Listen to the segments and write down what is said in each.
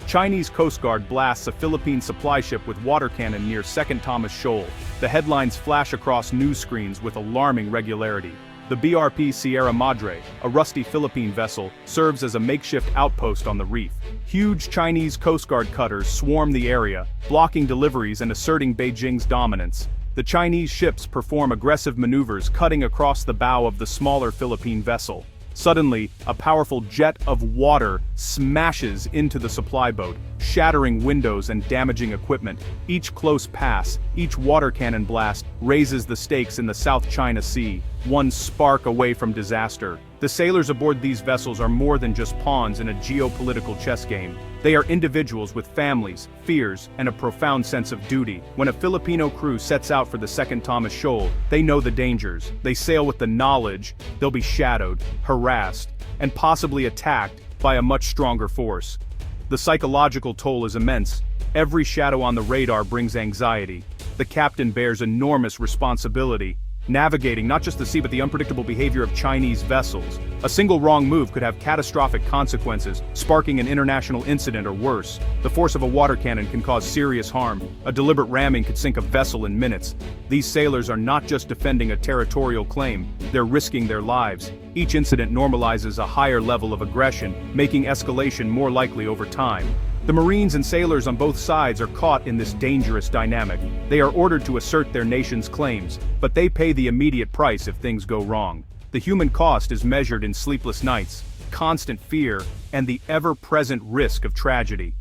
Chinese Coast Guard blasts a Philippine supply ship with water cannon near 2nd Thomas Shoal. The headlines flash across news screens with alarming regularity. The BRP Sierra Madre, a rusty Philippine vessel, serves as a makeshift outpost on the reef. Huge Chinese Coast Guard cutters swarm the area, blocking deliveries and asserting Beijing's dominance. The Chinese ships perform aggressive maneuvers cutting across the bow of the smaller Philippine vessel. Suddenly, a powerful jet of water smashes into the supply boat, shattering windows and damaging equipment. Each close pass, each water cannon blast, raises the stakes in the South China Sea, one spark away from disaster. The sailors aboard these vessels are more than just pawns in a geopolitical chess game. They are individuals with families, fears, and a profound sense of duty. When a Filipino crew sets out for the 2nd Thomas Shoal, they know the dangers. They sail with the knowledge they'll be shadowed, harassed, and possibly attacked by a much stronger force. The psychological toll is immense. Every shadow on the radar brings anxiety. The captain bears enormous responsibility, navigating not just the sea but the unpredictable behavior of Chinese vessels. A single wrong move could have catastrophic consequences, sparking an international incident or worse. The force of a water cannon can cause serious harm. A deliberate ramming could sink a vessel in minutes. These sailors are not just defending a territorial claim, they're risking their lives. Each incident normalizes a higher level of aggression, making escalation more likely over time. The Marines and sailors on both sides are caught in this dangerous dynamic. They are ordered to assert their nation's claims, but they pay the immediate price if things go wrong. The human cost is measured in sleepless nights, constant fear, and the ever-present risk of tragedy.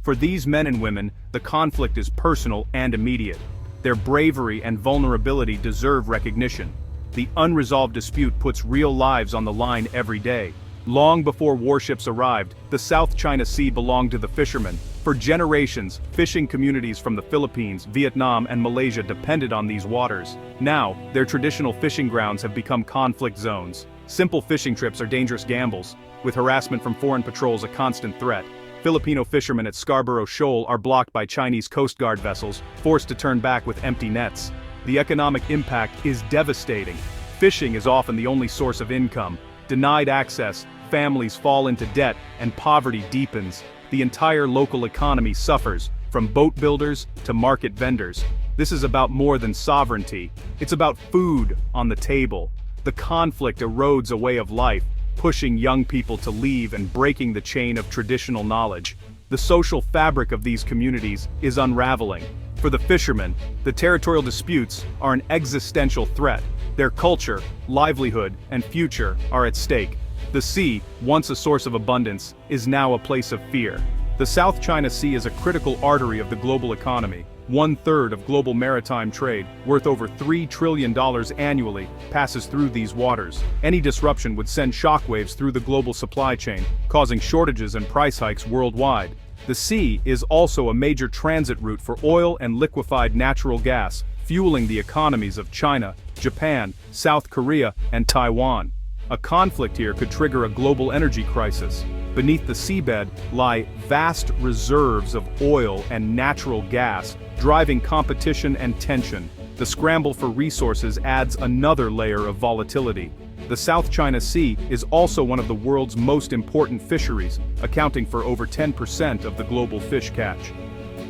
For these men and women, the conflict is personal and immediate. Their bravery and vulnerability deserve recognition. The unresolved dispute puts real lives on the line every day. Long before warships arrived, the South China Sea belonged to the fishermen. For generations, fishing communities from the Philippines, Vietnam, and Malaysia depended on these waters. Now, their traditional fishing grounds have become conflict zones. Simple fishing trips are dangerous gambles, with harassment from foreign patrols a constant threat. Filipino fishermen at Scarborough Shoal are blocked by Chinese Coast Guard vessels, forced to turn back with empty nets. The economic impact is devastating. Fishing is often the only source of income. Denied access, families fall into debt, and poverty deepens. The entire local economy suffers, from boat builders to market vendors. This is about more than sovereignty. It's about food on the table. The conflict erodes a way of life, pushing young people to leave and breaking the chain of traditional knowledge. The social fabric of these communities is unraveling. For the fishermen, the territorial disputes are an existential threat. Their culture, livelihood, and future are at stake. The sea, once a source of abundance, is now a place of fear. The South China Sea is a critical artery of the global economy. 1/3 of global maritime trade, worth over $3 trillion annually, passes through these waters. Any disruption would send shockwaves through the global supply chain, causing shortages and price hikes worldwide. The sea is also a major transit route for oil and liquefied natural gas, fueling the economies of China, Japan, South Korea, and Taiwan. A conflict here could trigger a global energy crisis. Beneath the seabed lie vast reserves of oil and natural gas, driving competition and tension. The scramble for resources adds another layer of volatility. The South China Sea is also one of the world's most important fisheries, accounting for over 10% of the global fish catch.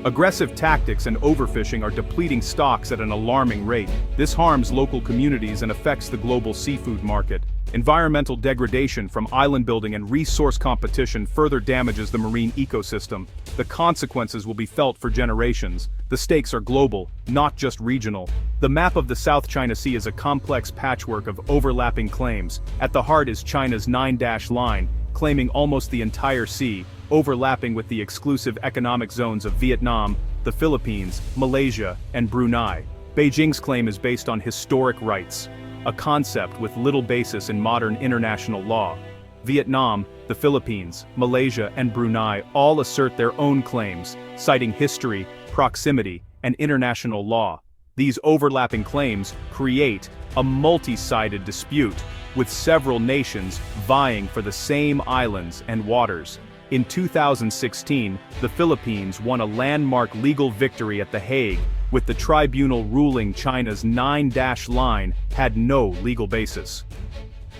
Aggressive tactics and overfishing are depleting stocks at an alarming rate. This harms local communities and affects the global seafood market. Environmental degradation from island building and resource competition further damages the marine ecosystem. The consequences will be felt for generations. The stakes are global, not just regional. The map of the South China Sea is a complex patchwork of overlapping claims. At the heart is China's 9-dash line, claiming almost the entire sea, overlapping with the exclusive economic zones of Vietnam, the Philippines, Malaysia, and Brunei. Beijing's claim is based on historic rights, a concept with little basis in modern international law. Vietnam, the Philippines, Malaysia, and Brunei all assert their own claims, citing history, proximity, and international law. These overlapping claims create a multi-sided dispute, with several nations vying for the same islands and waters. In 2016, the Philippines won a landmark legal victory at The Hague, with the tribunal ruling China's 9-dash line had no legal basis.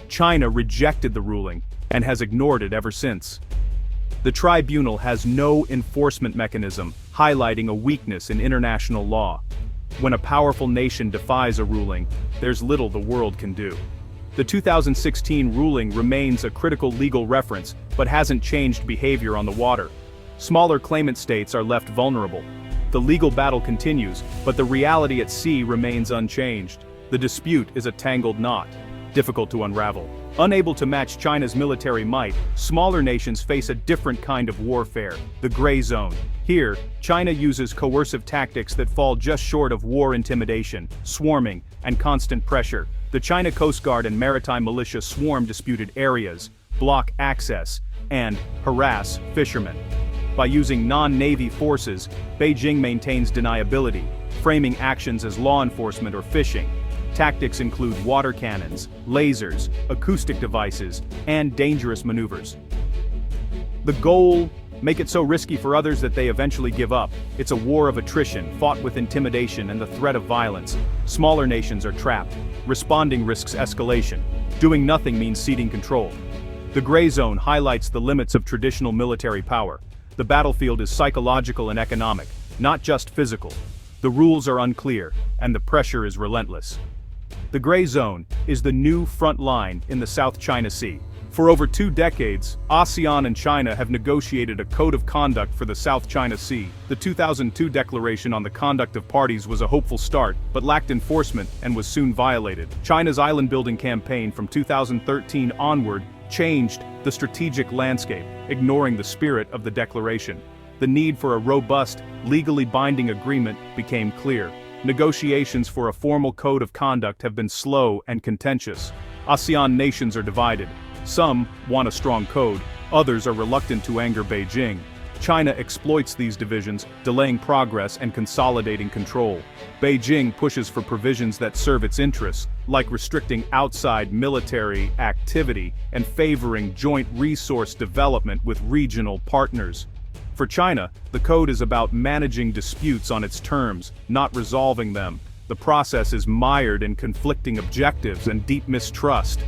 China rejected the ruling and has ignored it ever since. The tribunal has no enforcement mechanism, highlighting a weakness in international law. When a powerful nation defies a ruling, there's little the world can do. The 2016 ruling remains a critical legal reference, but hasn't changed behavior on the water. Smaller claimant states are left vulnerable. The legal battle continues, but the reality at sea remains unchanged. The dispute is a tangled knot, difficult to unravel. Unable to match China's military might, smaller nations face a different kind of warfare, the gray zone. Here, China uses coercive tactics that fall just short of war intimidation, swarming, and constant pressure. The China Coast Guard and maritime militia swarm disputed areas, block access, and harass fishermen. By using non-Navy forces, Beijing maintains deniability, framing actions as law enforcement or fishing. Tactics include water cannons, lasers, acoustic devices, and dangerous maneuvers. The goal: make it so risky for others that they eventually give up. It's a war of attrition, fought with intimidation and the threat of violence. Smaller nations are trapped. Responding risks escalation. Doing nothing means ceding control. The gray zone highlights the limits of traditional military power. The battlefield is psychological and economic, not just physical. The rules are unclear, and the pressure is relentless. The gray zone is the new front line in the South China Sea. For over 2 decades, ASEAN and China have negotiated a code of conduct for the South China Sea. The 2002 Declaration on the Conduct of Parties was a hopeful start, but lacked enforcement and was soon violated. China's island-building campaign from 2013 onward changed the strategic landscape, ignoring the spirit of the declaration. The need for a robust, legally binding agreement became clear. Negotiations for a formal code of conduct have been slow and contentious. ASEAN nations are divided. Some want a strong code, others are reluctant to anger Beijing. China exploits these divisions, delaying progress and consolidating control. Beijing pushes for provisions that serve its interests, like restricting outside military activity and favoring joint resource development with regional partners. For China, the code is about managing disputes on its terms, not resolving them. The process is mired in conflicting objectives and deep mistrust.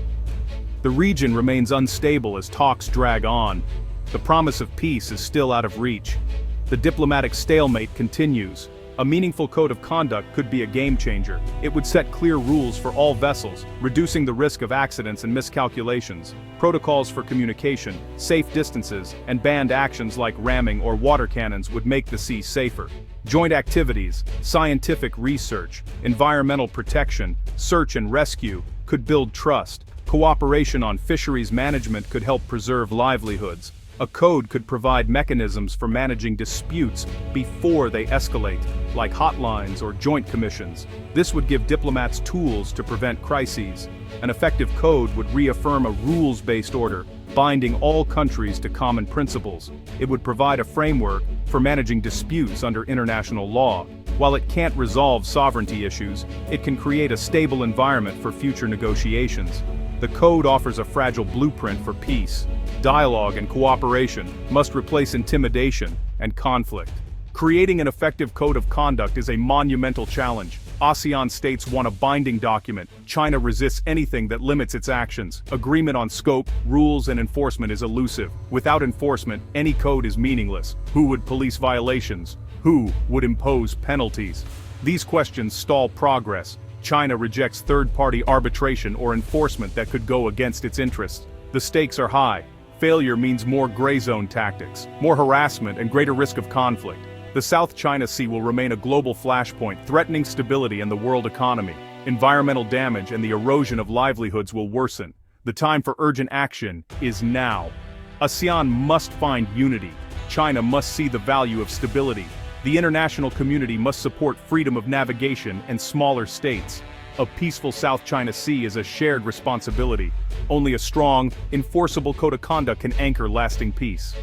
The region remains unstable as talks drag on. The promise of peace is still out of reach. The diplomatic stalemate continues. A meaningful code of conduct could be a game changer. It would set clear rules for all vessels, reducing the risk of accidents and miscalculations. Protocols for communication, safe distances, and banned actions like ramming or water cannons would make the sea safer. Joint activities, scientific research, environmental protection, search and rescue could build trust. Cooperation on fisheries management could help preserve livelihoods. A code could provide mechanisms for managing disputes before they escalate, like hotlines or joint commissions. This would give diplomats tools to prevent crises. An effective code would reaffirm a rules-based order, binding all countries to common principles. It would provide a framework for managing disputes under international law. While it can't resolve sovereignty issues, it can create a stable environment for future negotiations. The code offers a fragile blueprint for peace. Dialogue and cooperation must replace intimidation and conflict. Creating an effective code of conduct is a monumental challenge. ASEAN states want a binding document. China resists anything that limits its actions. Agreement on scope, rules, and enforcement is elusive. Without enforcement, any code is meaningless. Who would police violations? Who would impose penalties? These questions stall progress. China rejects third-party arbitration or enforcement that could go against its interests. The stakes are high. Failure means more gray zone tactics, more harassment, and greater risk of conflict. The South China Sea will remain a global flashpoint, threatening stability in the world economy. Environmental damage and the erosion of livelihoods will worsen. The time for urgent action is now. ASEAN must find unity. China must see the value of stability. The international community must support freedom of navigation and smaller states. A peaceful South China Sea is a shared responsibility. Only a strong, enforceable code of conduct can anchor lasting peace.